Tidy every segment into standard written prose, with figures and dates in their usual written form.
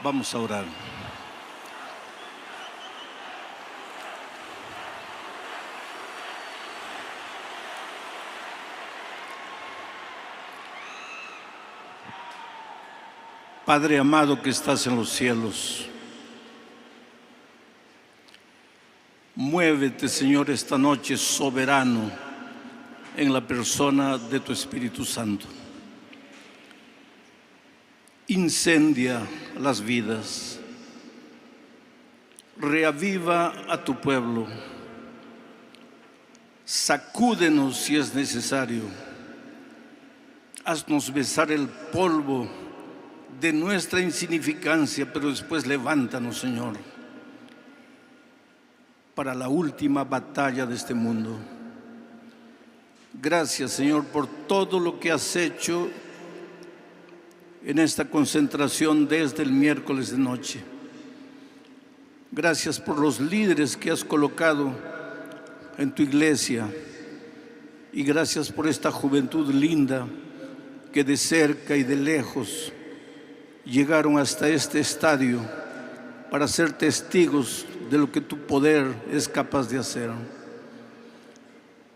Vamos a orar. Padre amado que estás en los cielos, muévete, Señor, esta noche soberano en la persona de tu Espíritu Santo. Incendia las vidas, reaviva a tu pueblo, sacúdenos si es necesario, haznos besar el polvo de nuestra insignificancia, pero después levántanos, Señor, para la última batalla de este mundo. Gracias, Señor, por todo lo que has hecho en esta concentración desde el miércoles de noche. Gracias por los líderes que has colocado en tu iglesia y gracias por esta juventud linda que de cerca y de lejos llegaron hasta este estadio para ser testigos de lo que tu poder es capaz de hacer.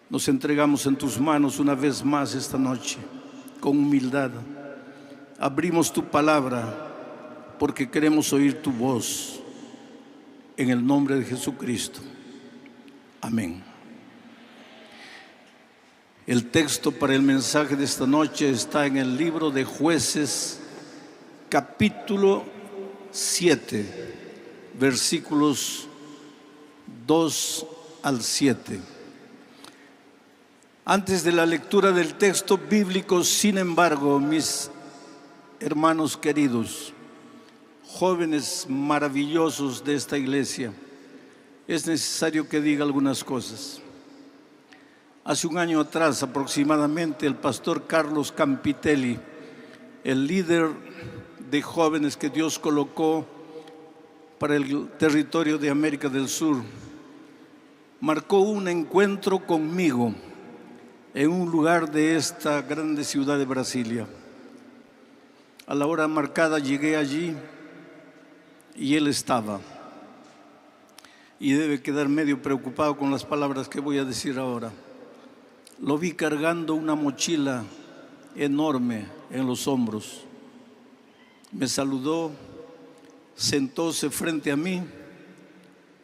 Nos entregamos en tus manos una vez más esta noche, con humildad. Abrimos tu palabra porque queremos oír tu voz. En el nombre de Jesucristo. Amén. El texto para el mensaje de esta noche está en el libro de Jueces, capítulo 7, versículos 2 al 7. Antes de la lectura del texto bíblico, sin embargo, mis hermanos queridos, jóvenes maravillosos de esta iglesia, es necesario que diga algunas cosas. Hace un año atrás aproximadamente, el pastor Carlos Campitelli, el líder de jóvenes que Dios colocó para el territorio de América del Sur, marcó un encuentro conmigo en un lugar de esta grande ciudad de Brasilia. A la hora marcada llegué allí y él estaba. Y debe quedar medio preocupado con las palabras que voy a decir ahora. Lo vi cargando una mochila enorme en los hombros. Me saludó, sentóse frente a mí,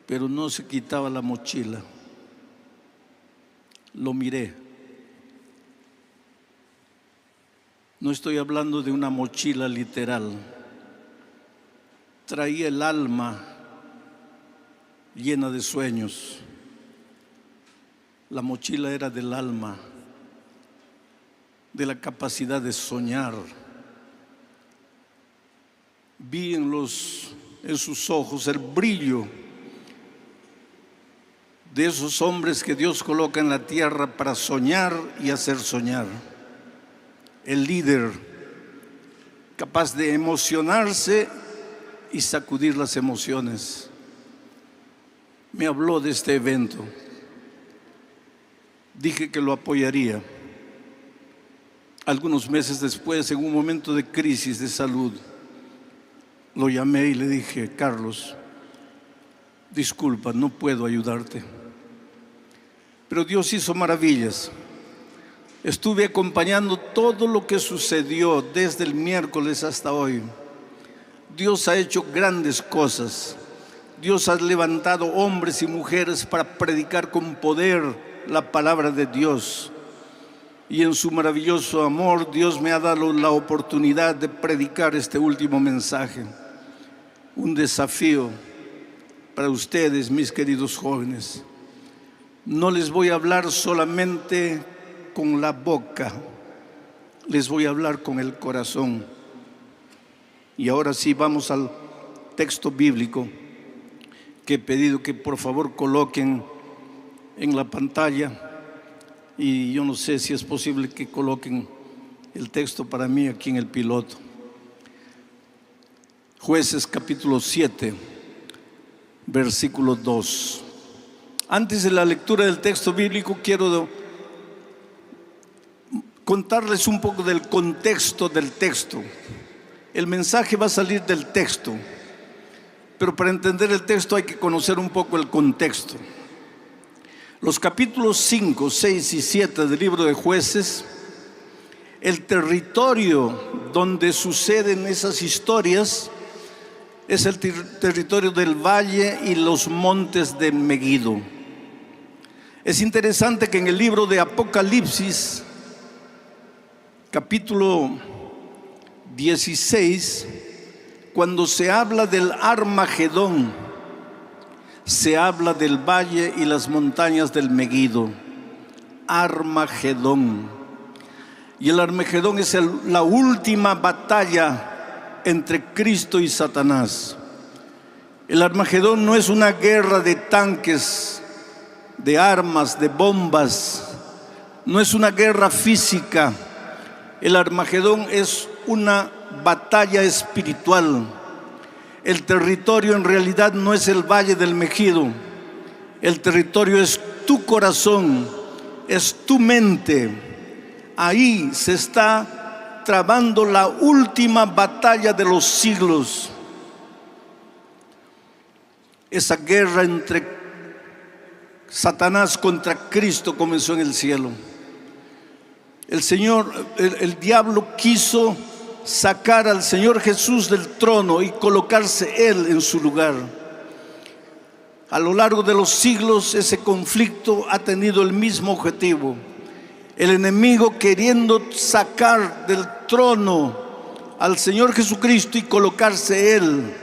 pero no se quitaba la mochila. Lo miré. No estoy hablando de una mochila literal. Traía el alma llena de sueños. La mochila era del alma, de la capacidad de soñar. Vi en sus ojos el brillo de esos hombres que Dios coloca en la tierra para soñar y hacer soñar. El líder capaz de emocionarse y sacudir las emociones. Me habló de este evento. Dije que lo apoyaría. Algunos meses después, en un momento de crisis de salud, lo llamé y le dije: Carlos, disculpa, no puedo ayudarte. Pero Dios hizo maravillas. Estuve acompañando todo lo que sucedió desde el miércoles hasta hoy. Dios ha hecho grandes cosas. Dios ha levantado hombres y mujeres para predicar con poder la palabra de Dios. Y en su maravilloso amor, Dios me ha dado la oportunidad de predicar este último mensaje. Un desafío para ustedes, mis queridos jóvenes. No les voy a hablar solamente con la boca, les voy a hablar con el corazón. Y ahora sí, vamos al texto bíblico que he pedido que por favor coloquen en la pantalla, y yo no sé si es posible que coloquen el texto para mí aquí en el piloto. Jueces capítulo 7, versículo 2. Antes de la lectura del texto bíblico quiero contarles un poco del contexto del texto. El mensaje va a salir del texto, pero para entender el texto hay que conocer un poco el contexto. Los capítulos 5, 6 y 7 del libro de Jueces, el territorio donde suceden esas historias es el territorio del valle y los montes de Megiddo. Es interesante que en el libro de Apocalipsis, capítulo 16, cuando se habla del Armagedón, se habla del valle y las montañas del Megiddo. Armagedón. Y el Armagedón es la última batalla entre Cristo y Satanás. El Armagedón no es una guerra de tanques, de armas, de bombas. No es una guerra física. El Armagedón es una batalla espiritual. El territorio en realidad no es el valle del Megiddo. El territorio es tu corazón, es tu mente. Ahí se está trabando la última batalla de los siglos. Esa guerra entre Satanás contra Cristo comenzó en el cielo. El diablo quiso sacar al Señor Jesús del trono y colocarse Él en su lugar. A lo largo de los siglos ese conflicto ha tenido el mismo objetivo. El enemigo queriendo sacar del trono al Señor Jesucristo y colocarse Él.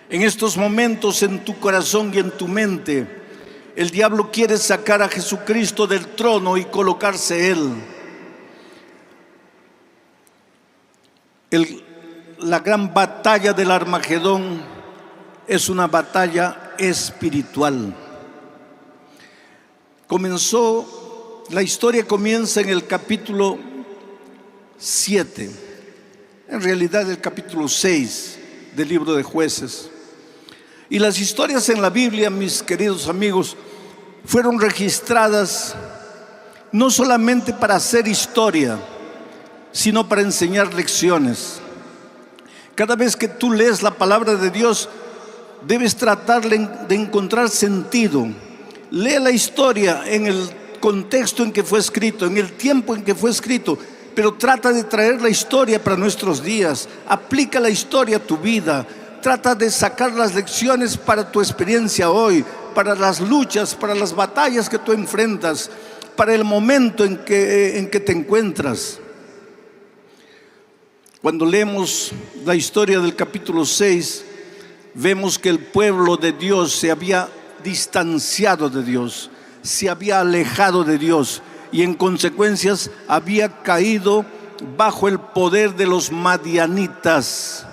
En estos momentos en tu corazón y en tu mente, el diablo quiere sacar a Jesucristo del trono y colocarse Él. La gran batalla del Armagedón es una batalla espiritual. La historia comienza en el capítulo 7, en realidad el capítulo 6 del libro de Jueces. Y las historias en la Biblia, mis queridos amigos, fueron registradas no solamente para hacer historia, sino para enseñar lecciones. Cada vez que tú lees la palabra de Dios, debes tratar de encontrar sentido. Lee la historia en el contexto en que fue escrito, en el tiempo en que fue escrito, pero trata de traer la historia para nuestros días. Aplica la historia a tu vida. Trata de sacar las lecciones para tu experiencia hoy, para las luchas, para las batallas que tú enfrentas, para el momento en que te encuentras. Cuando leemos la historia del capítulo 6, vemos que el pueblo de Dios se había distanciado de Dios, se había alejado de Dios y en consecuencias había caído bajo el poder de los madianitas.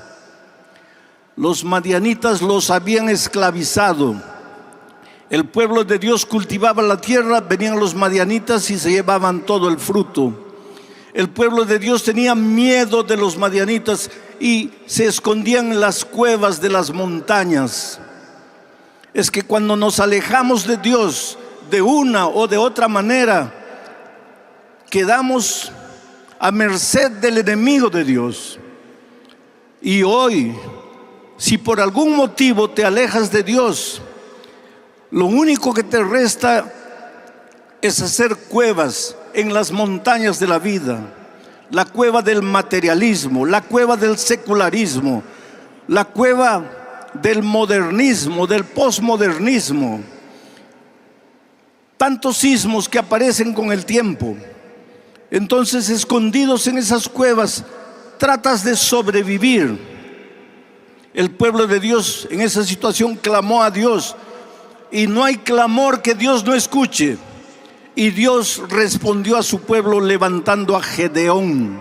Los madianitas los habían esclavizado. El pueblo de Dios cultivaba la tierra, venían los madianitas y se llevaban todo el fruto. El pueblo de Dios tenía miedo de los madianitas y se escondían en las cuevas de las montañas. Es que cuando nos alejamos de Dios de una o de otra manera, quedamos a merced del enemigo de Dios. Y hoy, si por algún motivo te alejas de Dios, lo único que te resta es hacer cuevas en las montañas de la vida. La cueva del materialismo, la cueva del secularismo, la cueva del modernismo, del posmodernismo. Tantos sismos que aparecen con el tiempo. Entonces, escondidos en esas cuevas, tratas de sobrevivir. El pueblo de Dios en esa situación clamó a Dios, y no hay clamor que Dios no escuche. Y Dios respondió a su pueblo levantando a Gedeón.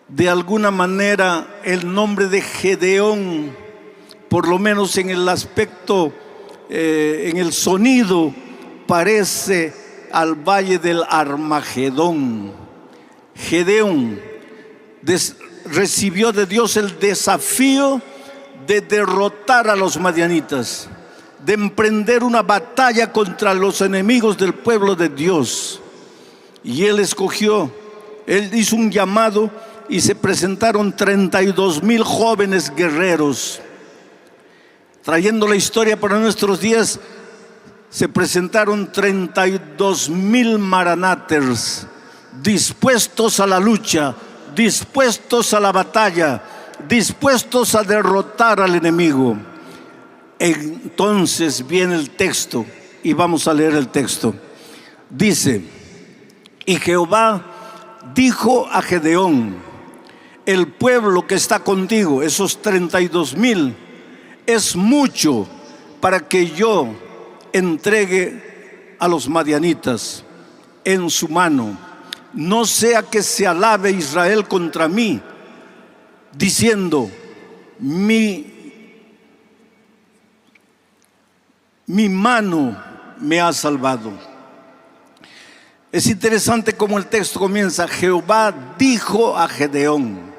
De alguna manera el nombre de Gedeón, por lo menos en el aspecto, en el sonido, parece al valle del Armagedón. Gedeón recibió de Dios el desafío de derrotar a los madianitas, de emprender una batalla contra los enemigos del pueblo de Dios. Y él hizo un llamado y se presentaron 32,000 jóvenes guerreros. Trayendo la historia para nuestros días, se presentaron 32,000 maranaters, dispuestos a la lucha, dispuestos a la batalla, dispuestos a derrotar al enemigo. Entonces viene el texto y vamos a leer el texto. Dice: y Jehová dijo a Gedeón: el pueblo que está contigo, esos 32,000, es mucho para que yo entregue a los madianitas en su mano. No sea que se alabe Israel contra mí, diciendo: mi mano me ha salvado. Es interesante cómo el texto comienza: Jehová dijo a Gedeón.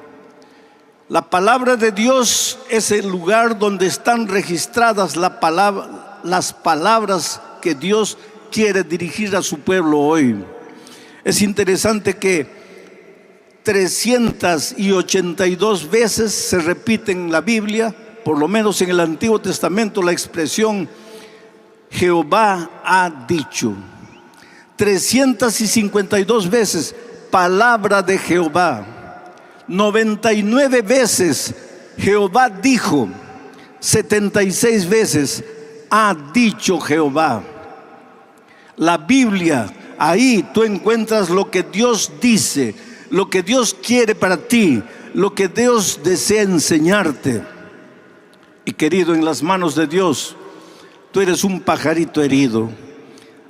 La palabra de Dios es el lugar donde están registradas las palabras que Dios quiere dirigir a su pueblo hoy. Es interesante que 382 veces se repite en la Biblia, por lo menos en el Antiguo Testamento, la expresión Jehová ha dicho. 352 veces palabra de Jehová. 99 veces Jehová dijo. 76 veces ha dicho Jehová. La Biblia, ahí tú encuentras lo que Dios dice, lo que Dios quiere para ti, lo que Dios desea enseñarte. Y querido, en las manos de Dios, tú eres un pajarito herido.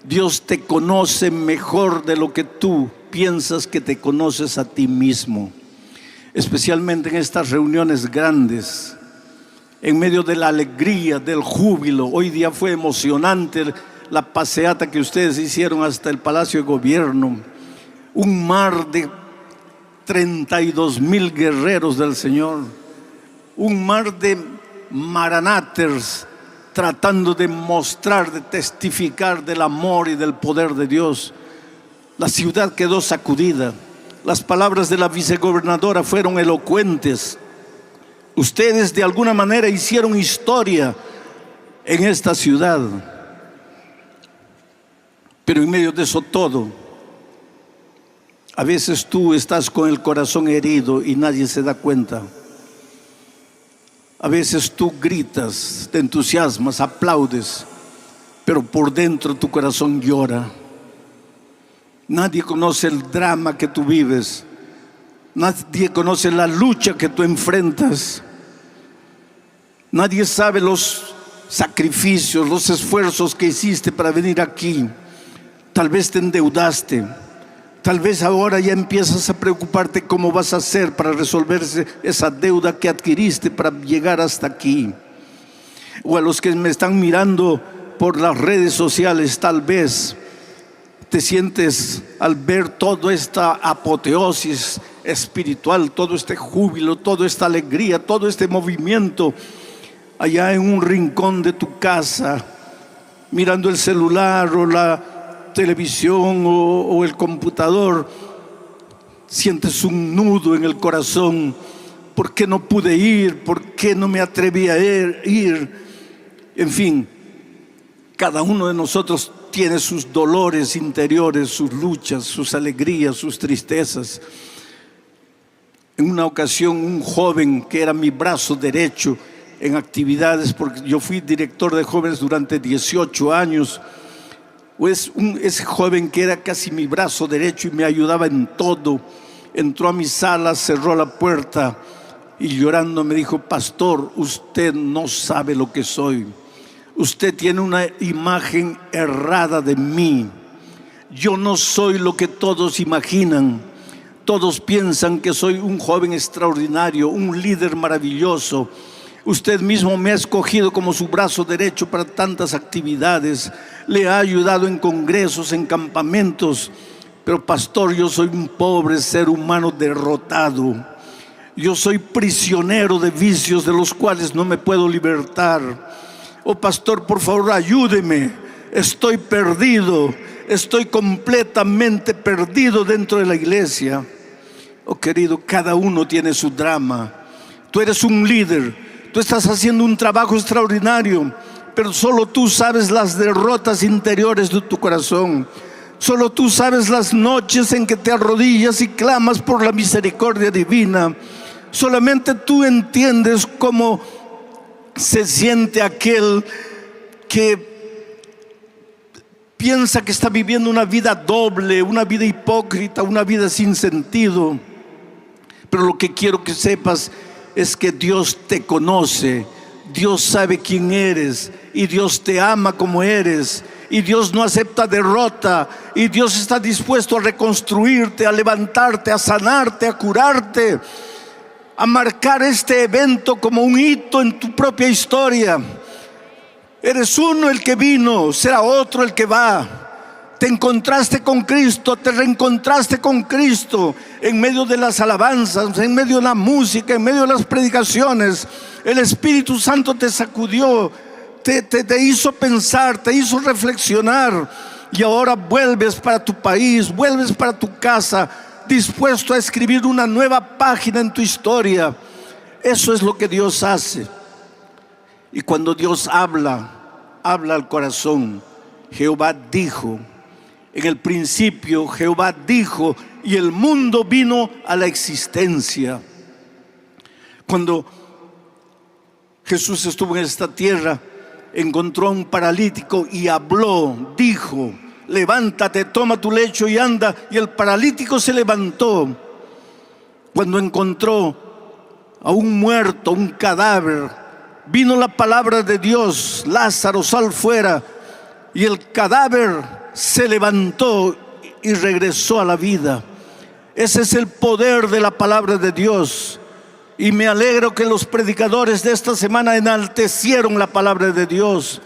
Dios te conoce mejor de lo que tú piensas que te conoces a ti mismo. Especialmente en estas reuniones grandes, en medio de la alegría, del júbilo. Hoy día fue emocionante la paseata que ustedes hicieron hasta el Palacio de Gobierno. Un mar de 32,000 guerreros del Señor. Un mar de maranaters tratando de mostrar, de testificar del amor y del poder de Dios. La ciudad quedó sacudida. Las palabras de la vicegobernadora fueron elocuentes. Ustedes de alguna manera hicieron historia en esta ciudad. Pero en medio de eso todo, a veces tú estás con el corazón herido y nadie se da cuenta. A veces tú gritas, te entusiasmas, aplaudes, pero por dentro tu corazón llora. Nadie conoce el drama que tú vives. Nadie conoce la lucha que tú enfrentas. Nadie sabe los sacrificios, los esfuerzos que hiciste para venir aquí. Tal vez te endeudaste. Tal vez ahora ya empiezas a preocuparte cómo vas a hacer para resolverse esa deuda que adquiriste para llegar hasta aquí. O a los que me están mirando por las redes sociales, tal vez te sientes al ver toda esta apoteosis espiritual, todo este júbilo, toda esta alegría, todo este movimiento allá en un rincón de tu casa, mirando el celular o la televisión o el computador. Sientes un nudo en el corazón. ¿Por qué no pude ir? ¿Por qué no me atreví a ir? En fin, cada uno de nosotros tiene sus dolores interiores, sus luchas, sus alegrías, sus tristezas. En una ocasión, un joven que era mi brazo derecho en actividades, porque yo fui director de jóvenes durante 18 años, pues ese joven que era casi mi brazo derecho y me ayudaba en todo, entró a mi sala, cerró la puerta y llorando me dijo: pastor, usted no sabe lo que soy. Usted tiene una imagen errada de mí. Yo no soy lo que todos imaginan. Todos piensan que soy un joven extraordinario, un líder maravilloso. Usted mismo me ha escogido como su brazo derecho para tantas actividades. Le ha ayudado en congresos, en campamentos. Pero pastor, yo soy un pobre ser humano derrotado. Yo soy prisionero de vicios de los cuales no me puedo libertar. Oh pastor, por favor, ayúdeme. Estoy perdido. Estoy completamente perdido dentro de la iglesia. Oh querido, cada uno tiene su drama. Tú eres un líder, tú estás haciendo un trabajo extraordinario, pero solo tú sabes las derrotas interiores de tu corazón. Solo tú sabes las noches en que te arrodillas y clamas por la misericordia divina. Solamente tú entiendes cómo se siente aquel que piensa que está viviendo una vida doble, una vida hipócrita, una vida sin sentido. Pero lo que quiero que sepas es que Dios te conoce, Dios sabe quién eres y Dios te ama como eres. Y Dios no acepta derrota, y Dios está dispuesto a reconstruirte, a levantarte, a sanarte, a curarte, a marcar este evento como un hito en tu propia historia. Eres uno el que vino, será otro el que va. Te encontraste con Cristo, te reencontraste con Cristo en medio de las alabanzas, en medio de la música, en medio de las predicaciones. El Espíritu Santo te sacudió, te hizo pensar, te hizo reflexionar, y ahora vuelves para tu país, vuelves para tu casa, dispuesto a escribir una nueva página en tu historia. Eso es lo que Dios hace. Y cuando Dios habla al corazón. Jehová dijo, en el principio Jehová dijo, y el mundo vino a la existencia. Cuando Jesús estuvo en esta tierra, encontró a un paralítico y habló, dijo: levántate, toma tu lecho y anda. Y el paralítico se levantó. Cuando encontró a un muerto, un cadáver, vino la palabra de Dios: Lázaro, sal fuera. Y el cadáver se levantó y regresó a la vida. Ese es el poder de la palabra de Dios. Y me alegro que los predicadores de esta semana enaltecieron la palabra de Dios.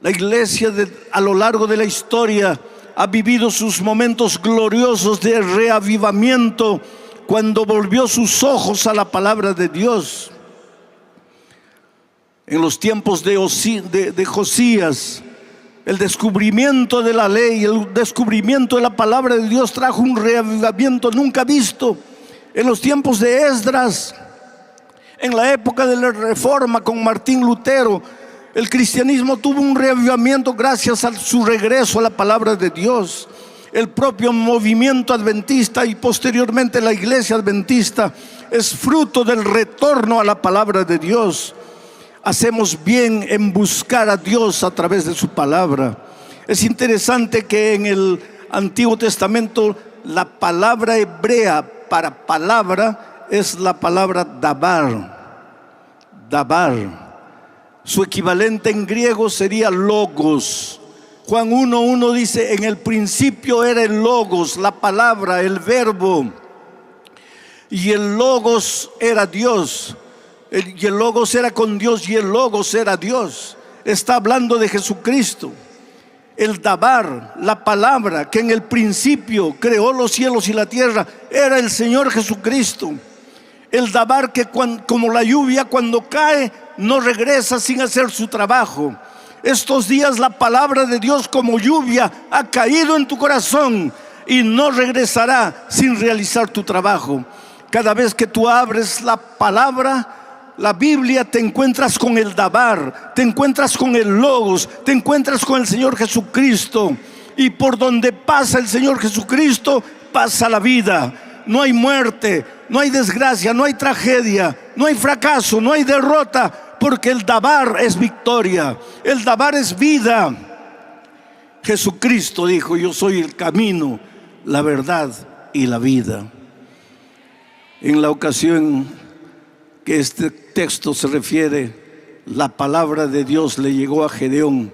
La iglesia a lo largo de la historia ha vivido sus momentos gloriosos de reavivamiento cuando volvió sus ojos a la palabra de Dios. En los tiempos de Josías, el descubrimiento de la ley, el descubrimiento de la palabra de Dios trajo un reavivamiento nunca visto. En los tiempos de Esdras, en la época de la Reforma con Martín Lutero, el cristianismo tuvo un reavivamiento gracias a su regreso a la palabra de Dios. El propio movimiento adventista y posteriormente la iglesia adventista es fruto del retorno a la palabra de Dios. Hacemos bien en buscar a Dios a través de su palabra. Es interesante que en el Antiguo Testamento la palabra hebrea para palabra es la palabra dabar. Dabar. Su equivalente en griego sería logos. Juan 1:1 dice: en el principio era el logos, la palabra, el verbo. Y el logos era Dios. Y el logos era con Dios y el logos era Dios. Está hablando de Jesucristo. El dabar, la palabra que en el principio creó los cielos y la tierra, era el Señor Jesucristo. El dabar que como la lluvia cuando cae no regresa sin hacer su trabajo. Estos días la palabra de Dios como lluvia ha caído en tu corazón y no regresará sin realizar tu trabajo. Cada vez que tú abres la palabra, la Biblia, te encuentras con el dabar, te encuentras con el logos, te encuentras con el Señor Jesucristo. Y por donde pasa el Señor Jesucristo, pasa la vida. No hay muerte, no hay desgracia, no hay tragedia, no hay fracaso, no hay derrota, porque el dabar es victoria, el dabar es vida. Jesucristo dijo: yo soy el camino, la verdad y la vida. En la ocasión que este texto se refiere, la palabra de Dios le llegó a Gedeón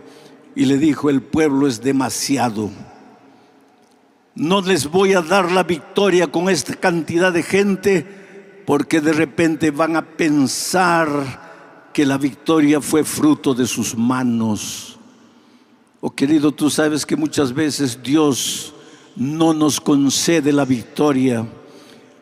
y le dijo: el pueblo es demasiado. No les voy a dar la victoria con esta cantidad de gente, porque de repente van a pensar que la victoria fue fruto de sus manos. Oh querido, tú sabes que muchas veces Dios no nos concede la victoria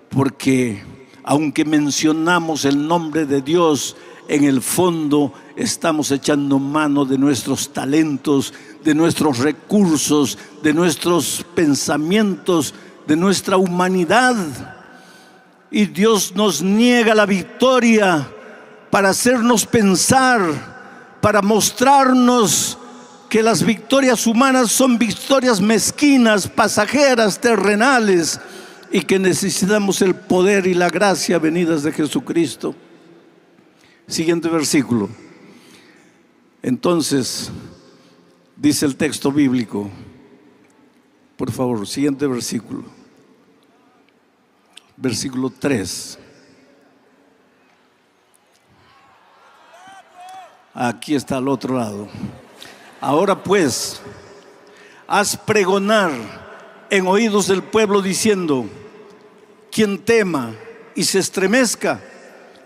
porque aunque mencionamos el nombre de Dios, en el fondo estamos echando mano de nuestros talentos, de nuestros recursos, de nuestros pensamientos, de nuestra humanidad. Y Dios nos niega la victoria para hacernos pensar, para mostrarnos que las victorias humanas son victorias mezquinas, pasajeras, terrenales, y que necesitamos el poder y la gracia venidas de Jesucristo. Siguiente versículo. Entonces, dice el texto bíblico, por favor, siguiente versículo. Versículo 3. Aquí está al otro lado. Ahora pues, haz pregonar en oídos del pueblo diciendo: quien tema y se estremezca,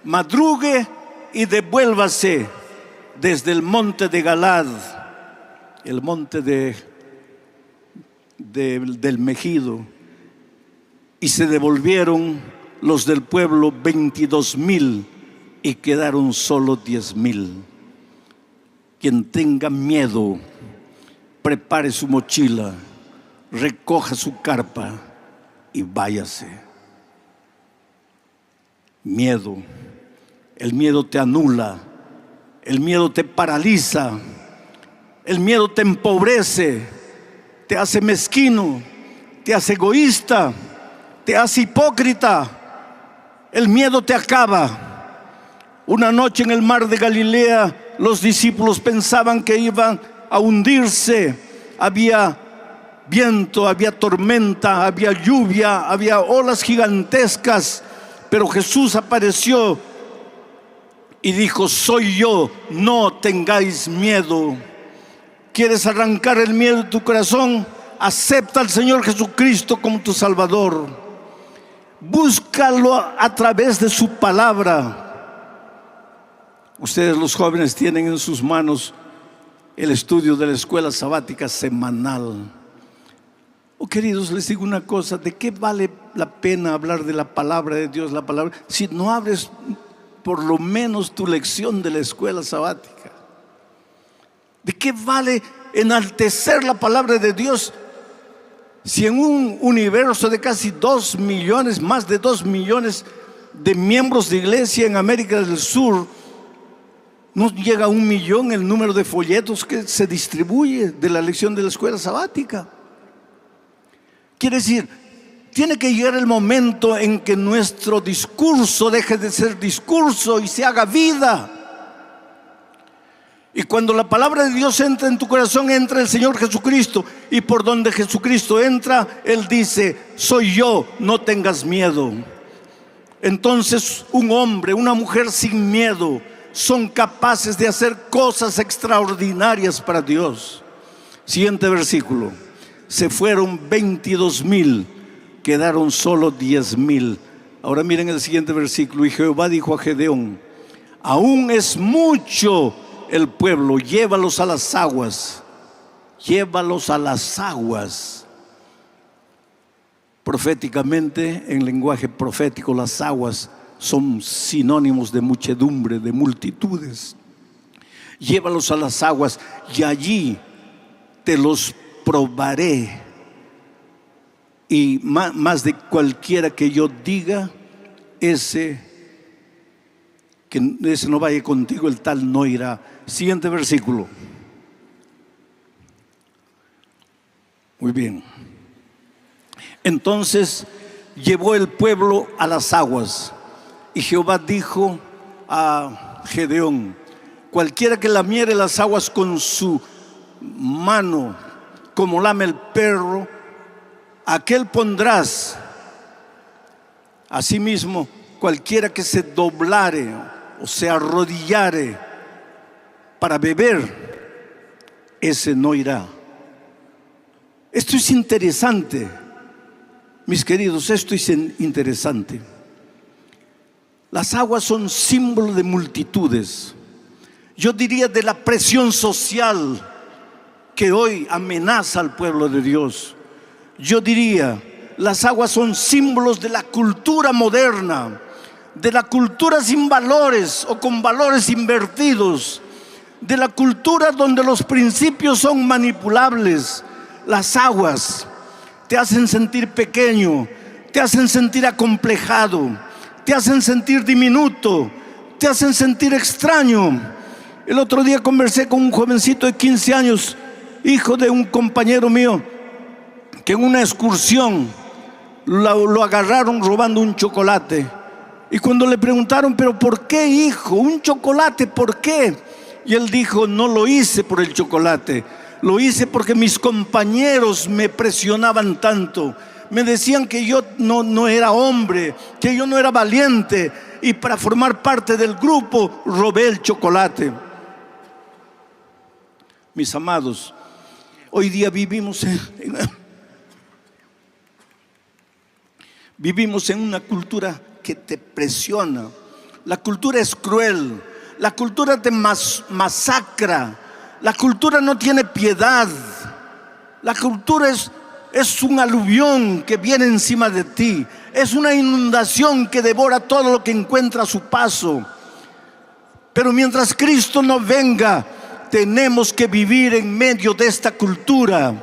madrugue y devuélvase desde el monte de Galad, el monte del Megido. Y se devolvieron los del pueblo 22,000 y quedaron solo 10,000. Quien tenga miedo, prepare su mochila, recoja su carpa y váyase. Miedo. El miedo te anula, el miedo te paraliza, el miedo te empobrece, te hace mezquino, te hace egoísta, te hace hipócrita. El miedo te acaba. Una noche en el mar de Galilea, los discípulos pensaban que iban a hundirse. Había viento, había tormenta, había lluvia, había olas gigantescas, pero Jesús apareció y dijo: soy yo, no tengáis miedo. ¿Quieres arrancar el miedo de tu corazón? Acepta al Señor Jesucristo como tu Salvador. Búscalo a través de su palabra. Ustedes, los jóvenes, tienen en sus manos el estudio de la escuela sabática semanal. Oh, queridos, les digo una cosa: ¿de qué vale la pena hablar de la palabra de Dios, la palabra, si no abres por lo menos tu lección de la escuela sabática? ¿De qué vale enaltecer la palabra de Dios si en un universo de casi 2 millones, más de 2 millones de miembros de iglesia en América del Sur, no llega a 1 millón el número de folletos que se distribuye de la lección de la escuela sabática? Quiere decir, tiene que llegar el momento en que nuestro discurso deje de ser discurso y se haga vida. Y cuando la palabra de Dios entra en tu corazón, entra el Señor Jesucristo. Y por donde Jesucristo entra, Él dice: soy yo, no tengas miedo. Entonces un hombre, una mujer sin miedo son capaces de hacer cosas extraordinarias para Dios. Siguiente versículo. Se fueron 22,000, quedaron solo 10,000. Ahora miren el siguiente versículo. Y Jehová dijo a Gedeón: aún es mucho el pueblo, llévalos a las aguas. Llévalos a las aguas. Proféticamente, en lenguaje profético, las aguas son sinónimos de muchedumbre, de multitudes. Llévalos a las aguas y allí te los probaré. Y más de cualquiera que yo diga, ese no vaya contigo, el tal no irá. Siguiente versículo. Muy bien. Entonces llevó el pueblo a las aguas. Y Jehová dijo a Gedeón: cualquiera que lamiere las aguas con su mano, como lame el perro, aquel pondrás. Asimismo, cualquiera que se doblare o se arrodillare para beber, ese no irá. Esto es interesante, mis queridos, esto es interesante. Las aguas son símbolo de multitudes. Yo diría de la presión social que hoy amenaza al pueblo de Dios. Yo diría, las aguas son símbolos de la cultura moderna, de la cultura sin valores o con valores invertidos, de la cultura donde los principios son manipulables. Las aguas te hacen sentir pequeño, te hacen sentir acomplejado, te hacen sentir diminuto, te hacen sentir extraño. El otro día conversé con un jovencito de 15 años, hijo de un compañero mío, que en una excursión lo agarraron robando un chocolate. Y cuando le preguntaron, ¿pero por qué, hijo? ¿Un chocolate? ¿Por qué? Y él dijo, no lo hice por el chocolate, lo hice porque mis compañeros me presionaban tanto. Me decían que yo no era hombre, que yo no era valiente, y para formar parte del grupo robé el chocolate. Mis amados, hoy día vivimos en una cultura que te presiona. La cultura es cruel, la cultura te masacra, la cultura no tiene piedad. La cultura es un aluvión que viene encima de ti, es una inundación que devora todo lo que encuentra a su paso. Pero mientras Cristo no venga, tenemos que vivir en medio de esta cultura.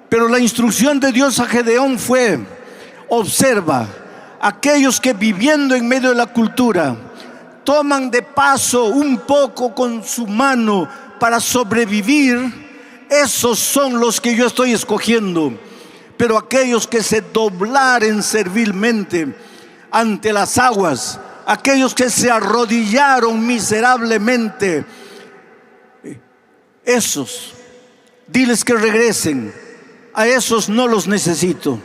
Pero la instrucción de Dios a Gedeón fue: observa, aquellos que viviendo en medio de la cultura toman de paso un poco con su mano para sobrevivir, esos son los que yo estoy escogiendo. Pero aquellos que se doblaren servilmente ante las aguas, aquellos que se arrodillaron miserablemente, esos, diles que regresen. A esos no los necesito.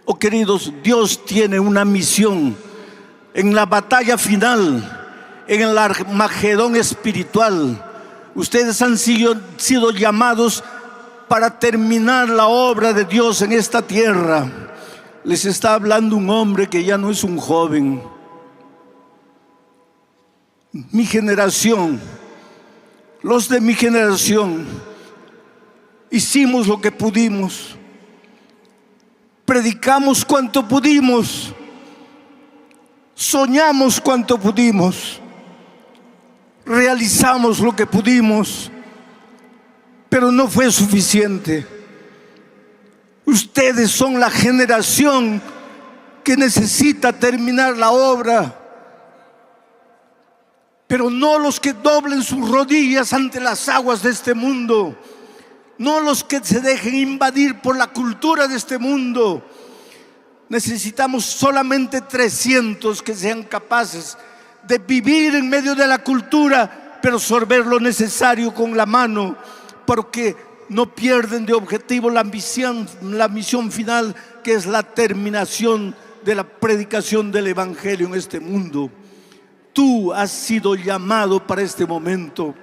Oh queridos, Dios tiene una misión en la batalla final, en el Armagedón espiritual. Ustedes han sido llamados para terminar la obra de Dios en esta tierra. Les está hablando un hombre que ya no es un joven. Mi generación, los de mi generación, hicimos lo que pudimos, predicamos cuanto pudimos, soñamos cuanto pudimos, realizamos lo que pudimos, pero no fue suficiente. Ustedes son la generación que necesita terminar la obra, pero no los que doblen sus rodillas ante las aguas de este mundo, no los que se dejen invadir por la cultura de este mundo. Necesitamos solamente 300 que sean capaces de vivir en medio de la cultura, pero sorber lo necesario con la mano, porque no pierden de objetivo la misión final, que es la terminación de la predicación del Evangelio en este mundo. Tú has sido llamado para este momento.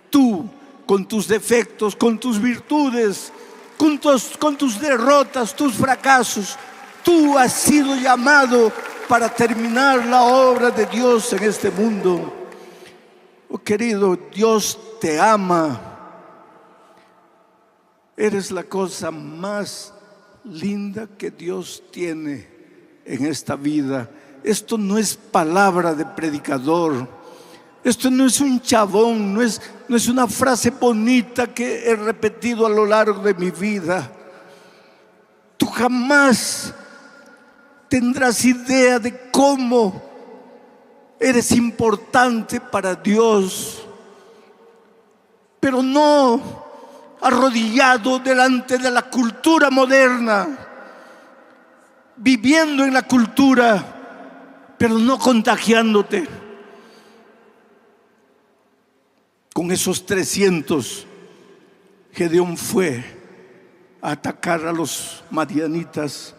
Tú, con tus defectos, con tus virtudes, con tus derrotas, tus fracasos, tú has sido llamado para terminar la obra de Dios en este mundo. Oh querido, Dios te ama. Eres la cosa más linda que Dios tiene en esta vida. Esto no es palabra de predicador. Esto no es un chabón, no es una frase bonita que he repetido a lo largo de mi vida. Tú jamás tendrás idea de cómo eres importante para Dios, pero no arrodillado delante de la cultura moderna, viviendo en la cultura, pero no contagiándote. Con esos 300, Gedeón fue a atacar a los madianitas.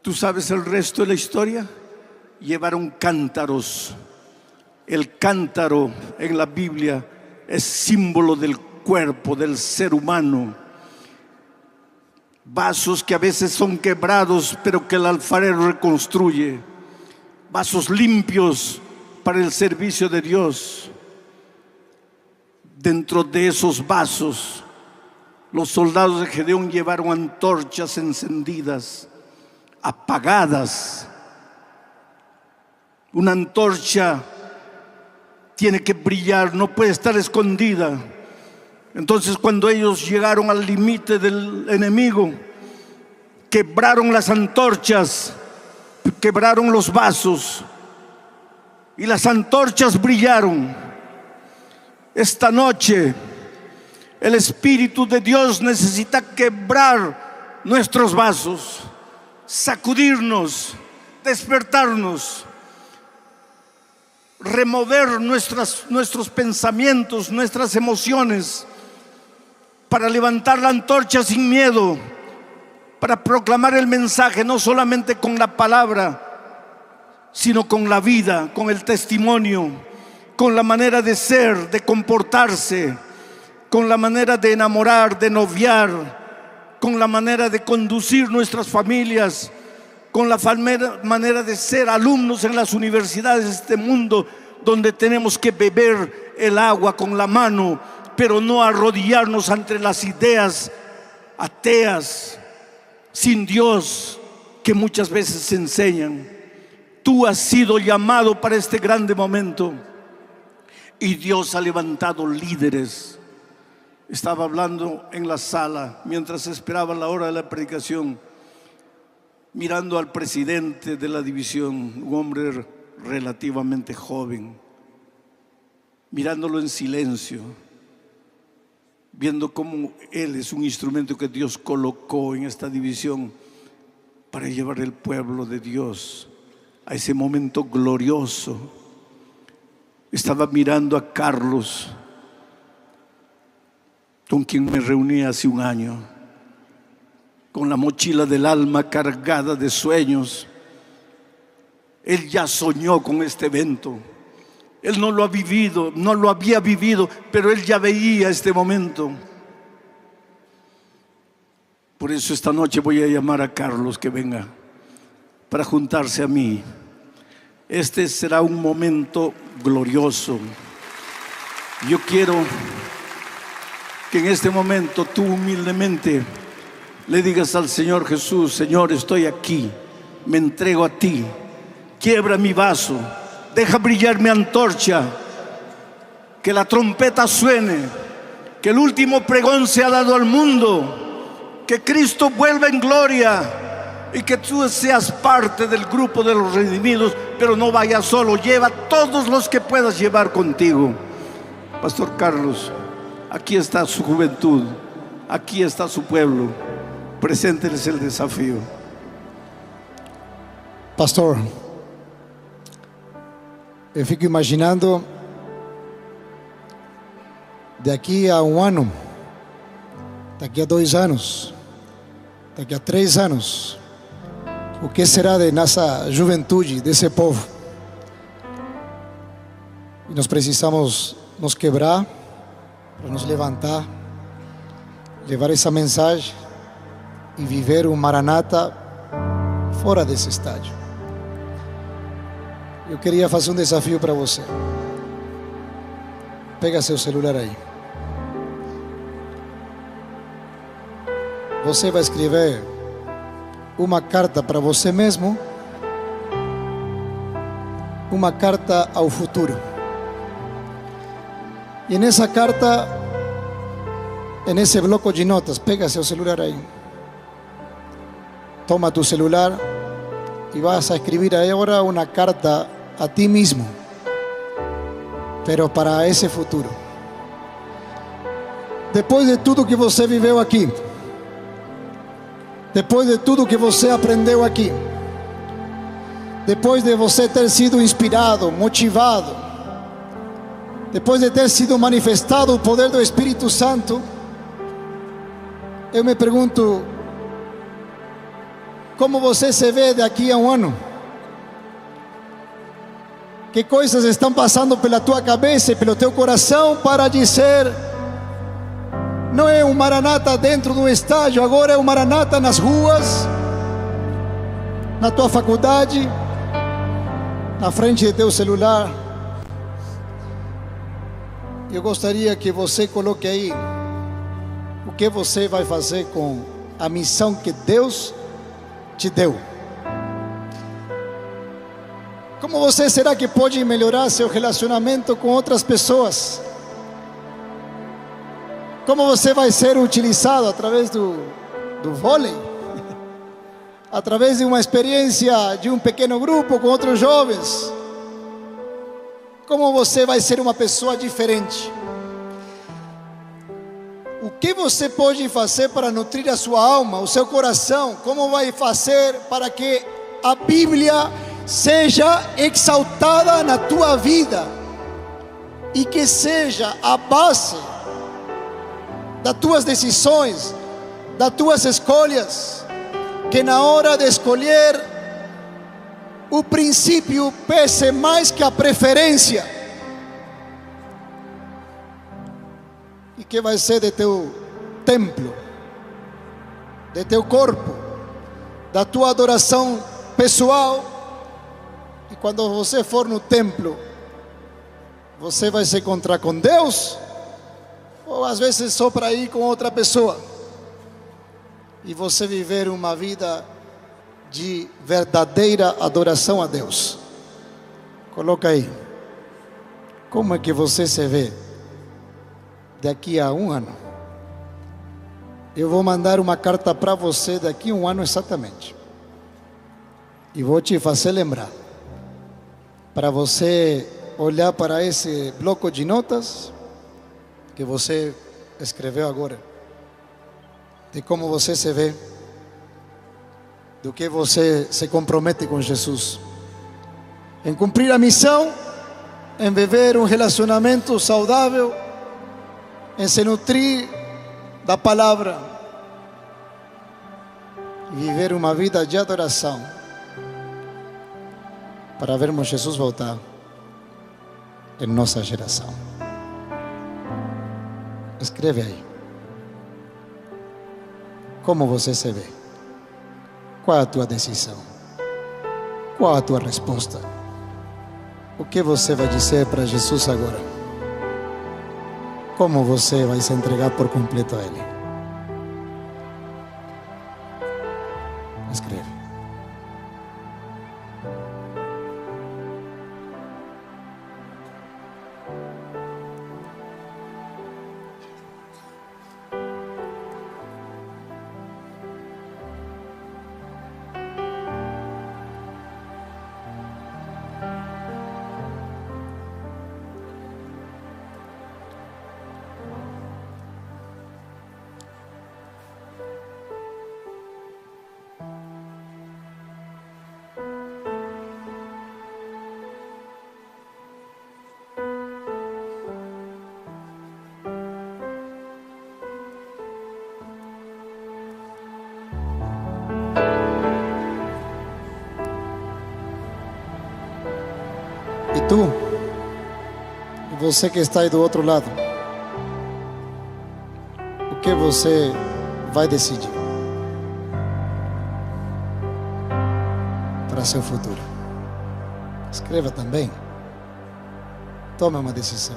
¿Tú sabes el resto de la historia? Llevaron cántaros. El cántaro en la Biblia es símbolo del cuerpo del ser humano. Vasos que a veces son quebrados, pero que el alfarero reconstruye. Vasos limpios para el servicio de Dios. Dentro de esos vasos, los soldados de Gedeón llevaron antorchas encendidas, apagadas. Una antorcha tiene que brillar, no puede estar escondida. Entonces, cuando ellos llegaron al límite del enemigo, quebraron las antorchas, quebraron los vasos y las antorchas brillaron. Esta noche el Espíritu de Dios necesita quebrar nuestros vasos, sacudirnos, despertarnos, remover nuestros pensamientos, nuestras emociones, para levantar la antorcha sin miedo, para proclamar el mensaje no solamente con la palabra, sino con la vida, con el testimonio, con la manera de ser, de comportarse, con la manera de enamorar, de noviar, con la manera de conducir nuestras familias, con la manera de ser alumnos en las universidades de este mundo, donde tenemos que beber el agua con la mano, pero no arrodillarnos ante las ideas ateas, sin Dios, que muchas veces se enseñan. Tú has sido llamado para este grande momento y Dios ha levantado líderes. Estaba hablando en la sala mientras esperaba la hora de la predicación, mirando al presidente de la división, un hombre relativamente joven, mirándolo en silencio, viendo cómo él es un instrumento que Dios colocó en esta división para llevar el pueblo de Dios a ese momento glorioso. Estaba mirando a Carlos, con quien me reuní hace un año, con la mochila del alma cargada de sueños. Él ya soñó con este evento. Él no lo ha vivido, no lo había vivido, pero él ya veía este momento. Por eso esta noche voy a llamar a Carlos que venga para juntarse a mí. Este será un momento glorioso. Yo quiero que en este momento tú humildemente le digas al Señor Jesús: Señor, estoy aquí, me entrego a ti, quiebra mi vaso, deja brillar mi antorcha, que la trompeta suene, que el último pregón sea dado al mundo, que Cristo vuelva en gloria y que tú seas parte del grupo de los redimidos, pero no vayas solo, lleva a todos los que puedas llevar contigo. Pastor Carlos, aquí está su juventud, aquí está su pueblo, presénteles el desafío. Pastor, eu fico imaginando daqui a um ano, daqui a 2 anos, daqui a 3 anos, o que será de nossa juventude, desse povo. E nós precisamos nos quebrar para nos levantar, levar essa mensagem e viver um Maranata fora desse estádio. Eu queria fazer um desafio para você. Pega seu celular aí. Você vai escrever uma carta para você mesmo, uma carta ao futuro. E nessa carta, nesse bloco de notas, pega seu celular aí. Toma tu celular y vas a escribir ahora una carta a ti mismo, pero para ese futuro. Depois de tudo que você viveu aqui, depois de tudo que você aprendeu aqui, depois de você ter sido inspirado, motivado, depois de ter sido manifestado o poder do Espírito Santo, eu me pergunto: como você se vê daqui a um ano? Que coisas estão passando pela tua cabeça e pelo teu coração para dizer: não é um Maranata dentro do estádio, agora é um Maranata nas ruas, na tua faculdade, na frente de teu celular. Eu gostaria que você coloque aí o que você vai fazer com a missão que Deus te deu. Como você será que pode melhorar seu relacionamento com outras pessoas? como você vai ser utilizado através do vôlei, através de uma experiência de um pequeno grupo com outros jovens. Como você vai ser uma pessoa diferente. O que você pode fazer para nutrir a sua alma, o seu coração? Como vai fazer para que a Bíblia seja exaltada na tua vida e que seja a base das tuas decisões, das tuas escolhas, que na hora de escolher o princípio pese mais que a preferência? E que vai ser de teu templo, de teu corpo, da tua adoração pessoal. E quando você for no templo, você vai se encontrar com Deus, ou às vezes só para ir com outra pessoa, e você viver uma vida de verdadeira adoração a Deus. Coloca aí, como é que você se vê daqui a um ano? Eu vou mandar uma carta para você daqui a um ano exatamente, e vou te fazer lembrar, para você olhar para esse bloco de notas que você escreveu agora, de como você se vê, do que você se compromete com Jesus, em cumprir a missão, em viver um relacionamento saudável, em se nutrir da palavra e viver uma vida de adoração, para vermos Jesus voltar em nossa geração. Escreve aí. Como você se vê? Qual é a tua decisão? Qual é a tua resposta? O que você vai dizer para Jesus agora? Como você vai se entregar por completo a Ele? Escreve. E tu, você que está aí do outro lado, o que você vai decidir para seu futuro? Escreva também. Tome uma decisão.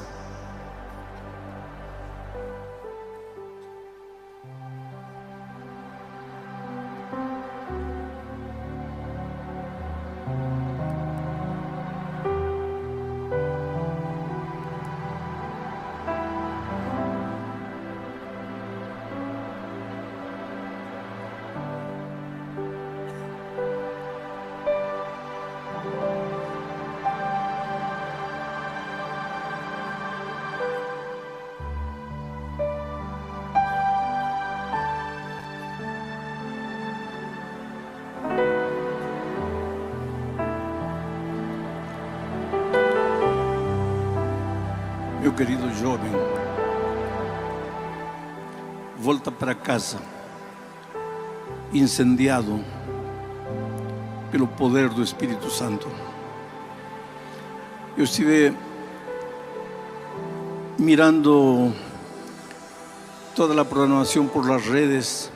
Meu querido jovem, volta para casa incendiado pelo poder do Espírito Santo. Eu estive mirando toda a programação por las redes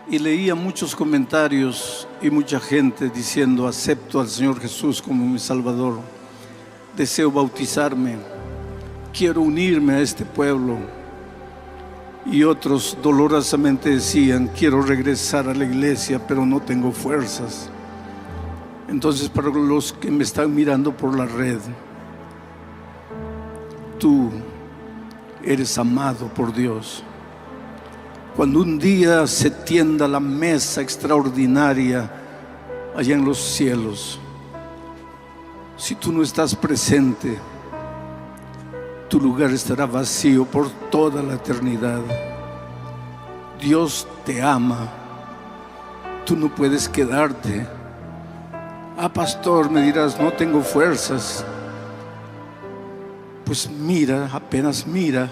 y leía muchos comentarios y mucha gente diciendo: acepto al Señor Jesús como mi Salvador, deseo bautizarme, quiero unirme a este pueblo. Y otros dolorosamente decían: quiero regresar a la iglesia, pero no tengo fuerzas. Entonces, para los que me están mirando por la red, tú eres amado por Dios. Cuando un día se tienda la mesa extraordinaria allá en los cielos, si tú no estás presente, tu lugar estará vacío por toda la eternidad. Dios te ama. Tú no puedes quedarte. Pastor, me dirás, no tengo fuerzas. Pues mira, apenas mira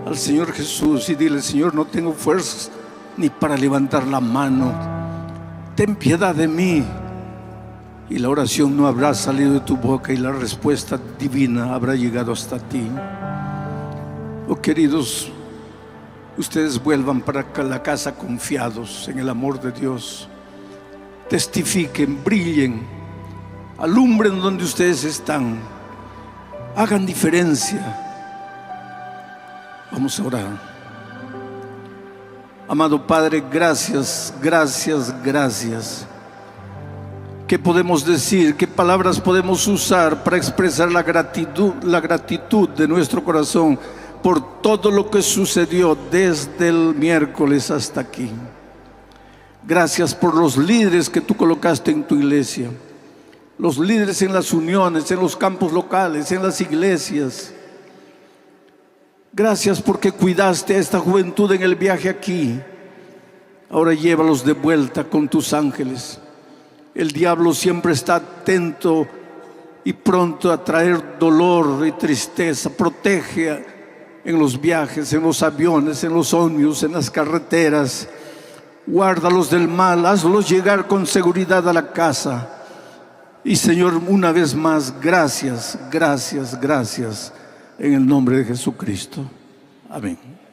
al Señor Jesús y dile: Señor, no tengo fuerzas ni para levantar la mano. Ten piedad de mí. Y la oración no habrá salido de tu boca y la respuesta divina habrá llegado hasta ti. Oh, queridos, ustedes vuelvan para la casa confiados en el amor de Dios. Testifiquen, brillen, alumbren donde ustedes están, hagan diferencia. Vamos a orar. Amado Padre, gracias, gracias, gracias. ¿Qué podemos decir? ¿Qué palabras podemos usar para expresar la gratitud de nuestro corazón por todo lo que sucedió desde el miércoles hasta aquí? Gracias por los líderes que tú colocaste en tu iglesia, los líderes en las uniones, en los campos locales, en las iglesias. Gracias porque cuidaste a esta juventud en el viaje aquí. Ahora llévalos de vuelta con tus ángeles. El diablo siempre está atento y pronto a traer dolor y tristeza. Protege en los viajes, en los aviones, en los ómnibus, en las carreteras. Guárdalos del mal, hazlos llegar con seguridad a la casa. Y Señor, una vez más, gracias, gracias, gracias, en el nombre de Jesucristo. Amén.